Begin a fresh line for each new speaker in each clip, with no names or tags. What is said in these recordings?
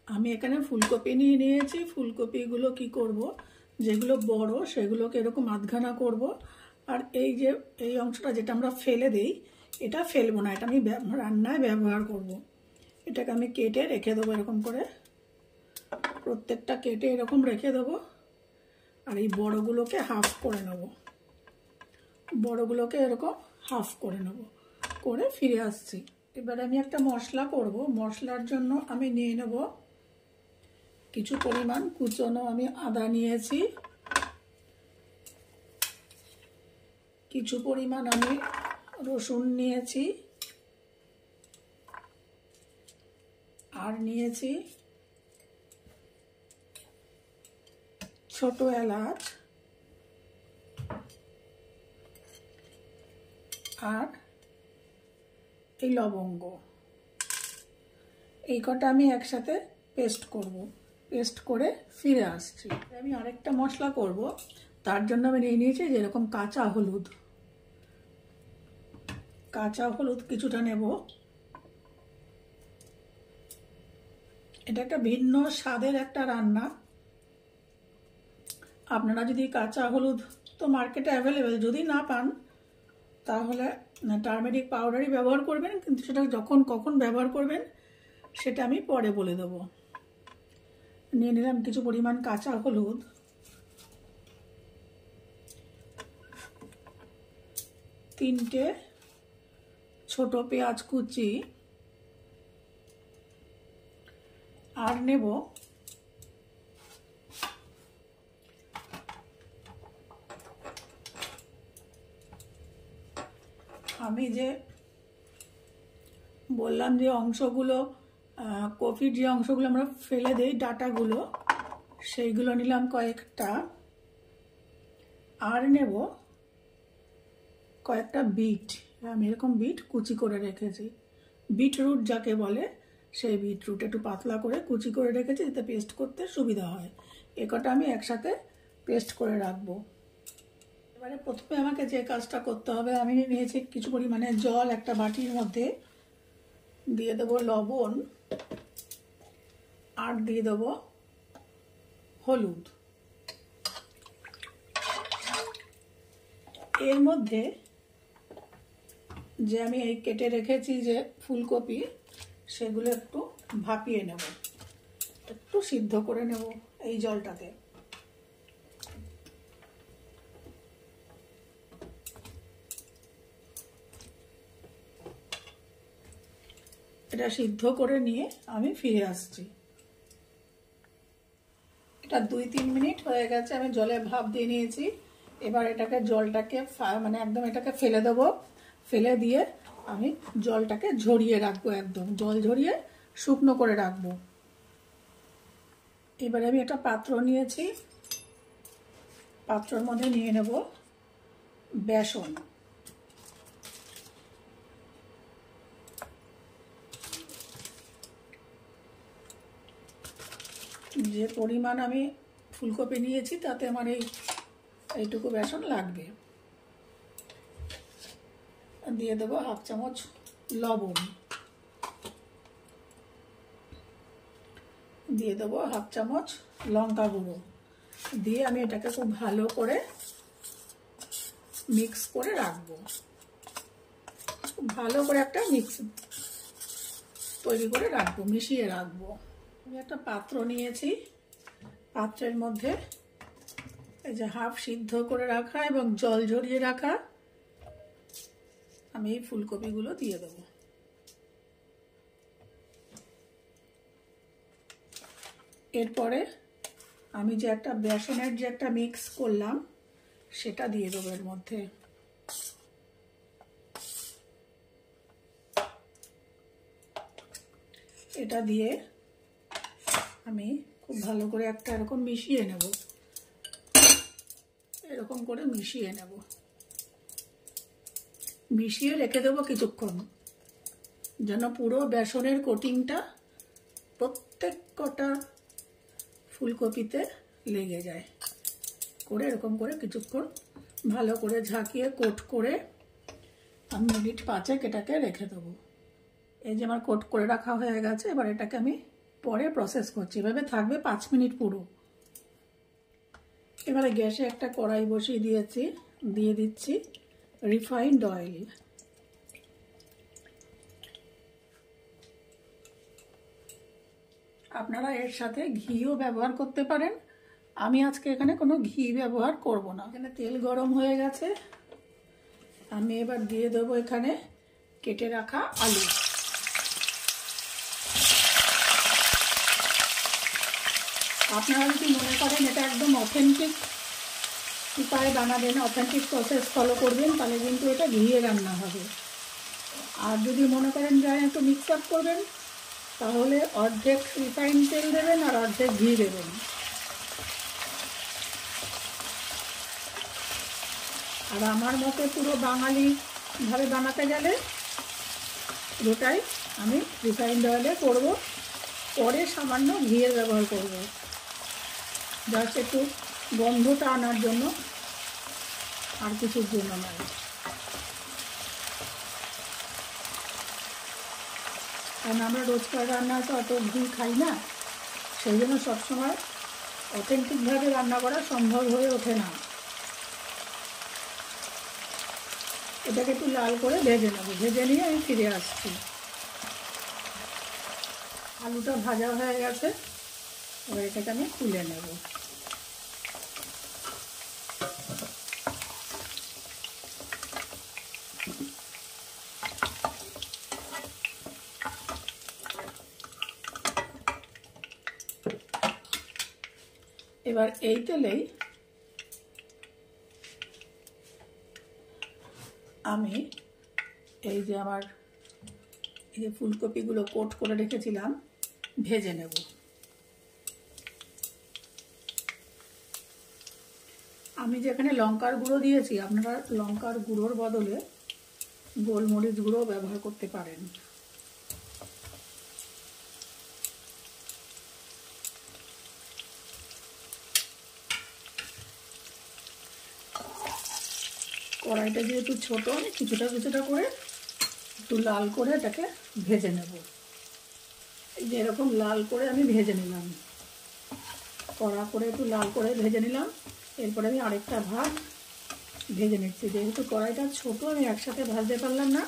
আমি এখানে ফুলকপি নিয়ে নিয়েছি। ফুলকপিগুলো কি করব, যেগুলো বড় সেগুলোকে এরকম আধখানা করব, আর এই যে এই অংশটা যেটা আমরা ফেলে দিই এটা ফেলবো না, এটা আমি রান্নায় ব্যবহার করব। এটাকে আমি কেটে রেখে দেবো এরকম করে, প্রত্যেকটা কেটে এরকম রেখে দেবো। আর এই বড়গুলোকে হাফ করে নেব, বড়গুলোকে এরকম হাফ করে নেব, করে ফিরে আসছি। এবারে আমি একটা মশলা করব। মশলার জন্য আমি নিয়ে নেব কিছু পরিমাণ কুচনো আমি আদা নিয়েছি, কিছু পরিমাণ আমি রসুন নিয়েছি, আর নিয়েছি ছোট এলাচ, আর এই লবঙ্গ। এই কটা আমি একসাথে পেস্ট করব, পেস্ট করে ফিরে আসছি। আমি আরেকটা মশলা করব, তার জন্য আমি নিয়ে নিয়েছি যেরকম কাঁচা হলুদ। কাঁচা হলুদ কিছুটা নেব। এটা একটা ভিন্ন স্বাদের একটা রান্না। আপনারা যদি কাঁচা হলুদ তো মার্কেটে অ্যাভেলেবেল, যদি না পান তাহলে টারমেরিক পাউডারই ব্যবহার করবেন, কিন্তু সেটা কখন ব্যবহার করবেন সেটা আমি পরে বলে দেবো। নিয়ে নিলাম কিছু পরিমাণ কাঁচা হলুদ, তিনটে ছোট পেঁয়াজ কুচি, আর নেব আমি যে বললাম যে অংশগুলো, কপির যে অংশগুলো আমরা ফেলে দেই ডাটাগুলো, সেইগুলো নিলাম কয়েকটা। আর নেব কয়েকটা বিট। আমি এরকম বিট কুচি করে রেখেছি, বিটরুট যাকে বলে সেই বিটরুট একটু পাতলা করে কুচি করে রেখেছি যাতে পেস্ট করতে সুবিধা হয়। এ কটা আমি একসাথে পেস্ট করে রাখবো। এবারে প্রথমে আমাকে যে কাজটা করতে হবে, আমি নিয়েছি কিছু পরিমাণে জল একটা বাটির মধ্যে, দিয়ে দেবো লবণ, আর দিয়ে দেবো হলুদ। এর মধ্যে যে আমি এই কেটে রেখেছি যে ফুলকপি, সেগুলো একটু ভাপিয়ে নেব, একটু সিদ্ধ করে নেব এই জলটাতে। এটা সিদ্ধ করে নিয়ে আমি ফিরে আসছি। এটা 2-3 মিনিট হয়ে গেছে, আমি জলে ভাপ দিয়ে নিয়েছি। এবার এটাকে জলটাকে মানে একদম এটাকে ফেলে দেবো, ফেলে দিয়ে আমি জলটাকে ঝরিয়ে রাখবো, একদম জল ঝরিয়ে শুকনো করে রাখবো। এবারে আমি একটা পাত্র নিয়েছি, পাত্রের মধ্যে নিয়ে নেব বেসন। যে পরিমাণ আমি ফুলকপি নিয়েছি তাতে আমার এইটুকু বেসন লাগবে। দিয়ে দেবো হাফ চামচ লবণ, দিয়ে দেবো হাফ চামচ লঙ্কা গুঁড়ো, দিয়ে আমি এটাকে খুব ভালো করে মিক্স করে রাখবো। খুব ভালো করে একটা মিক্স তৈরি করে রাখবো, মিশিয়ে রাখবো। আমি একটা পাত্র নিয়েছি, পাত্রের মধ্যে এই যে হাফ সিদ্ধ করে রাখা এবং জল ঝরিয়ে রাখা আমি এই ফুলকপিগুলো দিয়ে দেবো। এরপরে আমি যে একটা বেসনের যে একটা মিক্স করলাম সেটা দিয়ে দেবো এর মধ্যে। এটা দিয়ে আমি খুব ভালো করে একটা এরকম মিশিয়ে নেব, এরকম করে মিশিয়ে নেব, মিশিয়ে রেখে দেবো কিছুক্ষণ, যেন পুরো বেসনের কোটিংটা প্রত্যেক কটা ফুলকপিতে লেগে যায়। করে এরকম করে কিছুক্ষণ ভালো করে ঝাঁকিয়ে কোট করে আমি মিনিট 5 এটাকে রেখে দেবো। এই যে আমার কোট করে রাখা হয়ে গেছে, এবার এটাকে আমি পরে প্রসেস করছি। এভাবে থাকবে 5 মিনিট পুরো। এবারে গ্যাসে একটা কড়াই বসিয়ে দিয়েছি, দিয়ে দিচ্ছি রিফাইন্ড অয়েল। আপনারা এর সাথে ঘিও ব্যবহার করতে পারেন, আমি আজকে এখানে কোনো ঘি ব্যবহার করব না। এখানে তেল গরম হয়ে গেছে, আমি এবার দিয়ে দেবো এখানে কেটে রাখা আলু। আপনারা যদি মনে করেন এটা একদম অথেন্টিক উপায়ে বানাবেন, অথেন্টিক প্রসেস ফলো করবেন, তাহলে কিন্তু এটা ঘিয়ে রান্না হবে। আর যদি মনে করেন যে একটু মিক্স আপ করবেন, তাহলে অর্ধেক রিফাইন তেল দেবেন আর অর্ধেক ঘি দেবেন। আর আমার মতে পুরো বাঙালিভাবে বানাতে গেলে পুরোটাই আমি রিফাইন্ড অয়েলে করব, পরে সামান্য ঘিয়ের ব্যবহার করব, জাস্ট একটু গন্ধটা আনার জন্য, আর কিছুর জন্য নয়। কারণ আমরা রোজকার রান্না তো অত ঘি খাই না, সেই জন্য সবসময় অথেন্টিকভাবে রান্না করা সম্ভব হয়ে ওঠে না। এটাকে একটু লাল করে ভেজে নেব, ভেজে নিয়ে আমি ফিরে আসছি। আলুটা ভাজা হয়ে গেছে, এবার এটাকে আমি তুলে নেব। এবার এই তেলেই আমি এই যে আমার এই যে ফুলকপিগুলো কোট করে রেখেছিলাম ভেজে নেব। আমি যেখানে লঙ্কার গুঁড়ো দিয়েছি, আপনারা লঙ্কার গুঁড়োর বদলে গোলমরিচ গুঁড়ো ব্যবহার করতে পারেন। কড়াইটা যেহেতু ছোট, আমি কিছুটা কিছুটা করে একটু লাল করে এটাকে ভেজে নেব। এই যে এরকম লাল করে আমি ভেজে নিলাম, কড়া করে একটু লাল করে ভেজে নিলাম। এরপরে আমি আরেকটা ভাগ ভেজে নিচ্ছি। যেহেতু কড়াইটা ছোট, আমি একসাথে ভাজতে পারলাম না।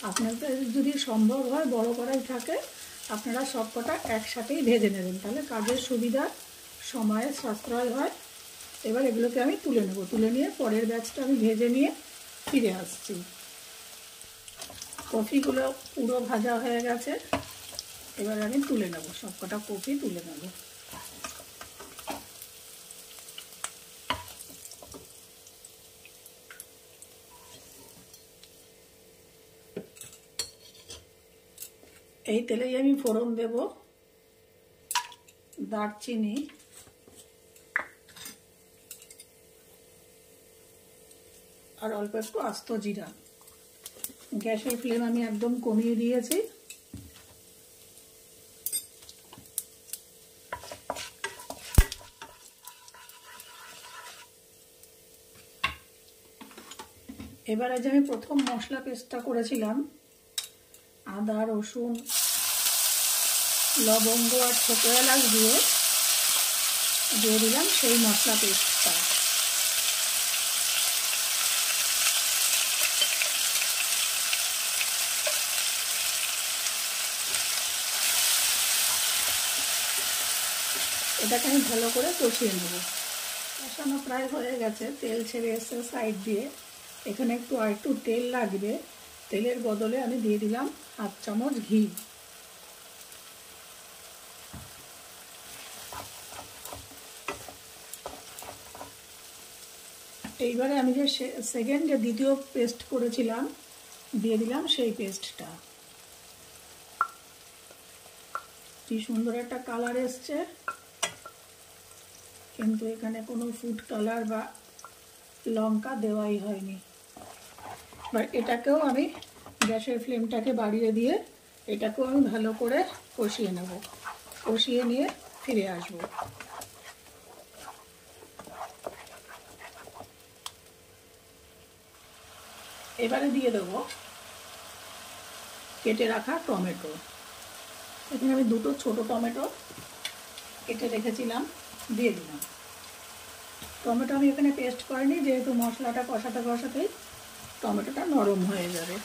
আপনাদের যদি সম্ভব হয় বড় কড়াই থাকে, আপনারা সব কটা একসাথেই ভেজে নেবেন, তাহলে কাজের সুবিধা, সময়ের সাশ্রয় হয়। এবার এগুলোকে আমি তুলে নেব, তুলে নিয়ে পরের ব্যাচটা আমি ভেজে নিয়ে ফিরে আসছি। কফিগুলো পুরো ভাজা হয়ে গেছে, এবার আমি তুলে নেব, সব কটা কফি তুলে নেব। এই তেলেই আমি ফোড়ন দেব দারচিনি, আর অল্প একটু আস্ত জিরা। গ্যাসের ফ্লেম আমি একদম কমিয়ে দিয়েছি। এবারে যে আমি প্রথম মশলা পেস্টটা করেছিলাম, আদা, রসুন, লবঙ্গ আর ছোট এলাচ দিয়ে দিলাম সেই মশলা পেস্টটা। এটাকে আমি ভালো করে কষিয়ে নেব। কষানো প্রায় হয়ে গেছে, তেল ছেড়ে এসে সাইড দিয়ে। এখানে একটু তেল লাগবে, তেলের বদলে আমি দিয়ে দিলাম 1/2 চামচ ঘি। এইবারে আমি যে দ্বিতীয় পেস্ট করেছিলাম দিয়ে দিলাম সেই পেস্টটা। কি সুন্দর একটা কালার এসছে, কিন্তু এখানে কোনো ফুড কালার বা লঙ্কা দেওয়াই হয়নি। এবার এটাকেও আমি গ্যাসের ফ্লেমটাকে বাড়িয়ে দিয়ে এটাকেও আমি ভালো করে কষিয়ে নেব, কষিয়ে নিয়ে ফিরে আসব। এবারে দিয়ে দেবো কেটে রাখা টমেটো। এখানে আমি দুটো ছোট টমেটো কেটে রেখেছিলাম, দিয়ে দিলাম। টমেটো আমি এখানে পেস্ট করিনি, যেহেতু মশলাটা কষাতে কষাতেই টমেটোটা নরম হয়ে যাবে।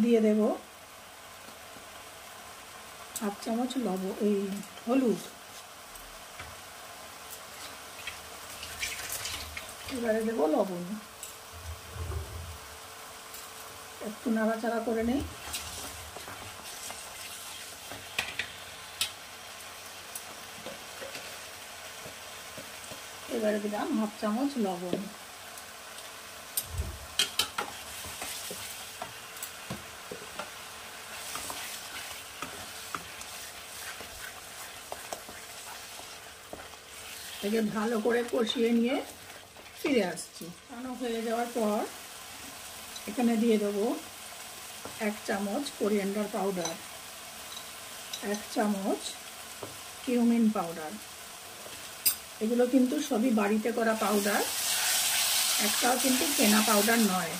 দিয়ে দেব হাফ চামচ হলুদ। এবারে দেব লবণ। একটু নাড়াচাড়া করে নেই। এবারে দিলাম হাফ চামচ লবণ। এটাকে ভালো করে কষিয়ে নিয়ে ফিরে আসছি। কষানো হয়ে যাওয়ার পর এখানে দিয়ে দেবো 1 চামচ কোরিয়ান্ডার পাউডার, 1 চামচ কিউমিন পাউডার। এগুলো কিন্তু সবই বাড়িতে করা পাউডার, একটাও কিন্তু কেনা পাউডার নয়।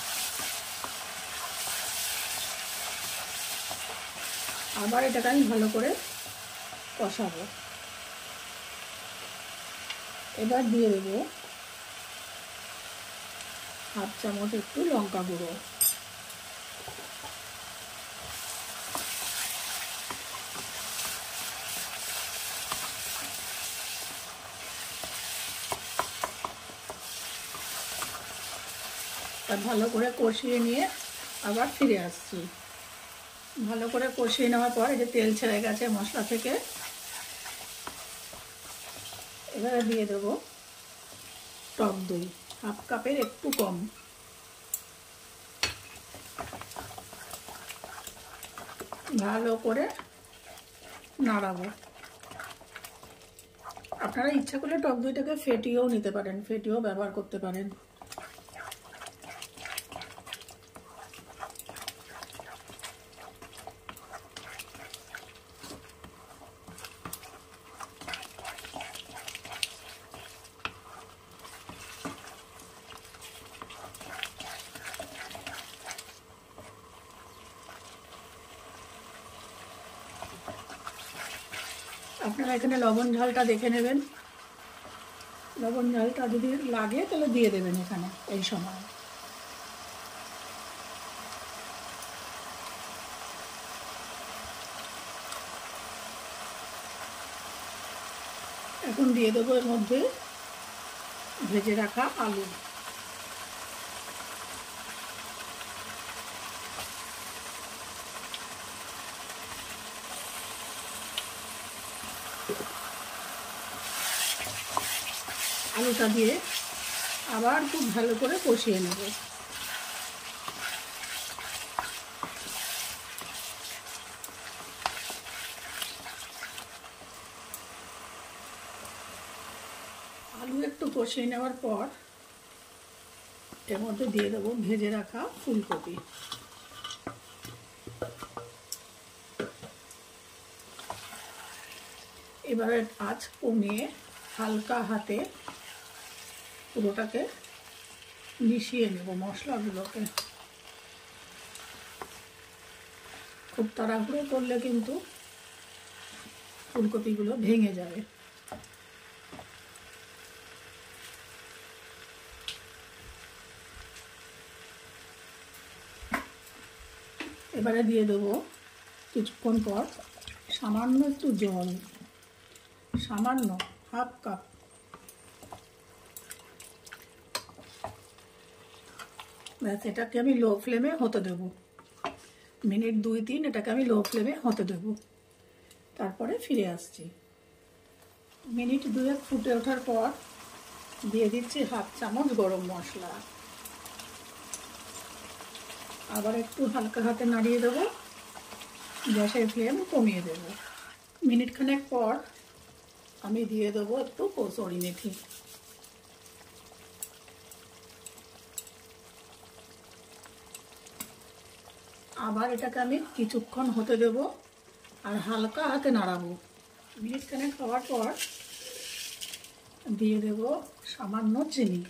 আবার এটাকে আমি ভালো করে কষাবো। এবার দিয়ে দেবো হাফ চামচ একটু লঙ্কা গুঁড়ো। ভালো করে কষিয়ে নিয়ে আবার ফিরে আসছি। ভালো করে কষিয়ে নেওয়ার পর এই যে তেল ছেড়ে গেছে মশলা থেকে, এবারে দিয়ে দেবো টক দই, হাফ কাপের একটু কম। ভালো করে নাড়াবো। আপনারা ইচ্ছা করলে টক দইটাকে ফেটিয়েও নিতে পারেন, ফেটিয়েও ব্যবহার করতে পারেন। আপনারা এখানে লবণ ঝালটা দেখে নেবেন, লবণ ঝালটা যদি লাগে তাহলে দিয়ে দেবেন এখানে এই সময়। এখন দিয়ে দেবো এর মধ্যে ভেজে রাখা আলু। আলুটা দিয়ে আবার খুব ভালো করে কষিয়ে নেব। আলু একটু কষিয়ে নেওয়ার পর এর মধ্যে দিয়ে দেবো ভেজে রাখা ফুলকপি। এবারে আঁচ কমিয়ে হালকা হাতে পুরোটাকে মিশিয়ে নেব মশলাগুলোকে। খুব তাড়াহুড়ো করলে কিন্তু ফুলকপিগুলো ভেঙে যাবে। এবারে দিয়ে দেবো কিছুক্ষণ পর সামান্য একটু জল, সামান্য হাফ কাপ। ব্যাস, এটাকে আমি লো ফ্লেমে হতে দেব। মিনিট 2-3 এটাকে আমি লো ফ্লেমে হতে দেব, তারপরে ফিরে আসছি। মিনিট 2 ফুটে ওঠার পর দিয়ে দিচ্ছি হাফ চামচ গরম মশলা। আবার একটু হালকা হাতে নাড়িয়ে দেবো, গ্যাসের ফ্লেম কমিয়ে দেব। মিনিট খানেক পর আমি দিয়ে দেবো একটু কসুরি মেথি। আবার এটাকে আমি কিছুক্ষণ হতে দেব আর হালকা হাতে নাড়াবো। মিনিট খানেক হওয়ার পর দিয়ে দেব সামান্য চিনি।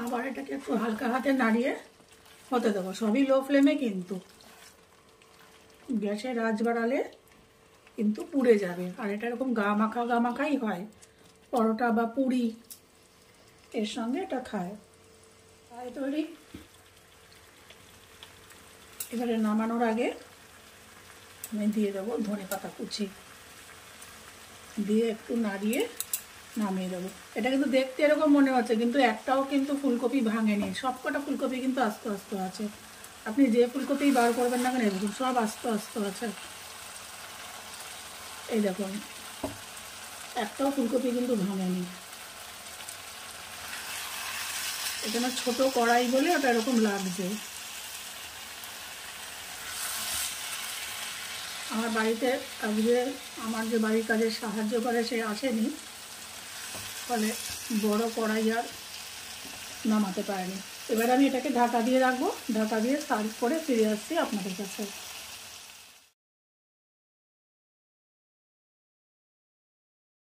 আবার এটাকে একটু হালকা হাতে নাড়িয়ে হতে দেবো, সবই লো ফ্লেমে, কিন্তু গ্যাসের আঁচ বাড়ালে কিন্তু পুড়ে যাবে। আর এটা এরকম গা মাখাই হয়, পরোটা বা পুরি এর সঙ্গে এটা খায়। তৈরি। এবারে নামানোর আগে আমি দিয়ে দেবো ধনেপাতা কুচি, দিয়ে একটু নাড়িয়ে নামিয়ে দেবো। এটা কিন্তু দেখতে এরকম মনে হচ্ছে, কিন্তু একটাও কিন্তু ফুলকপি ভাঙেনি, সবকটা ফুলকপি কিন্তু আস্তে আস্তে আছে। আপনি যে ফুলকপি বার করবেন না কেন এরকম সব আস্তে আস্তে আছে। এই দেখুন, একটাও ফুলকপি কিন্তু ভাঙেনি। এখানে ছোট কড়াই বলে ওটা এরকম লাগছে। আমার বাড়িতে আজকে আমার যে বাড়ির কাজে সাহায্য করে সে আসেনি, ফলে বড় কড়াই আর নামাতে পারেনি। এবার আমি এটাকে ঢাকা দিয়ে রাখবো, ঢাকা দিয়ে সার্ভ করে ফিরে আসছি আপনাদের কাছে।